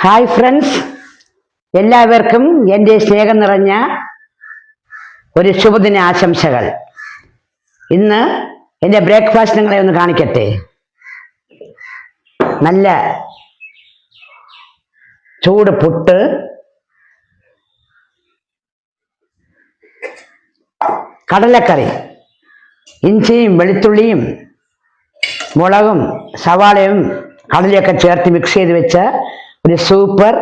Hi friends, എല്ലാവർക്കും എൻ്റെ സ്നേഹം നിറഞ്ഞ ഒരു ശുഭദിന ആശംസകൾ. ഇന്ന് എൻ്റെ ബ്രേക്ക്ഫാസ്റ്റ് നിങ്ങളെ ഒന്ന് കാണിക്കട്ടെ. നല്ല ചൂട് പുട്ട്, കടലക്കറി, ഇഞ്ചിയും വെളുത്തുള്ളിയും മുളകും സവാളയും കടലയൊക്കെ ചേർത്ത് മിക്സ് ചെയ്ത് വെച്ച ഒരു സൂപ്പർ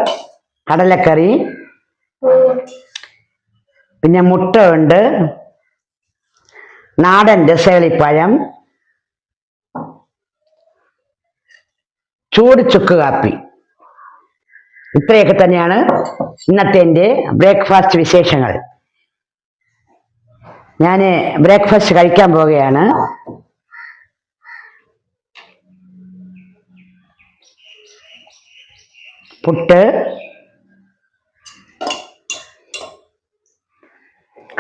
കടലക്കറി. പിന്നെ മുട്ട ഉണ്ട്, നാടൻ രസകളിപ്പഴം, ചൂട് ചുക്ക് കാപ്പി. ഇത്രയൊക്കെ തന്നെയാണ് ഇന്നത്തെ എൻ്റെ ബ്രേക്ക്ഫാസ്റ്റ് വിശേഷങ്ങൾ. ഞാൻ ബ്രേക്ക്ഫാസ്റ്റ് കഴിക്കാൻ പോവുകയാണ്. പുട്ട്,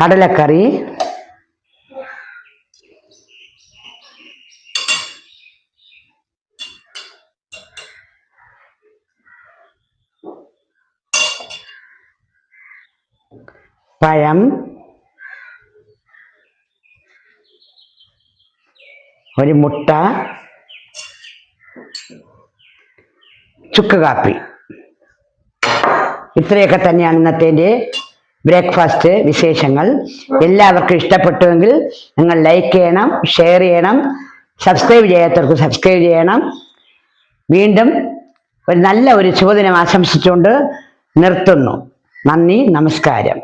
കടലക്കറി, പഴം, ഒരു മുട്ട, ചുക്ക് കാപ്പി. ഇത്രയൊക്കെ തന്നെയാണ് ഇന്നത്തെ എൻ്റെ ബ്രേക്ക്ഫാസ്റ്റ് വിശേഷങ്ങൾ. എല്ലാവർക്കും ഇഷ്ടപ്പെട്ടുവെങ്കിൽ നിങ്ങൾ ലൈക്ക് ചെയ്യണം, ഷെയർ ചെയ്യണം, സബ്സ്ക്രൈബ് ചെയ്യാത്തവർക്ക് സബ്സ്ക്രൈബ് ചെയ്യണം. വീണ്ടും ഒരു നല്ല ശുഭദിനം ആശംസിച്ചുകൊണ്ട് നിർത്തുന്നു. നന്ദി, നമസ്കാരം.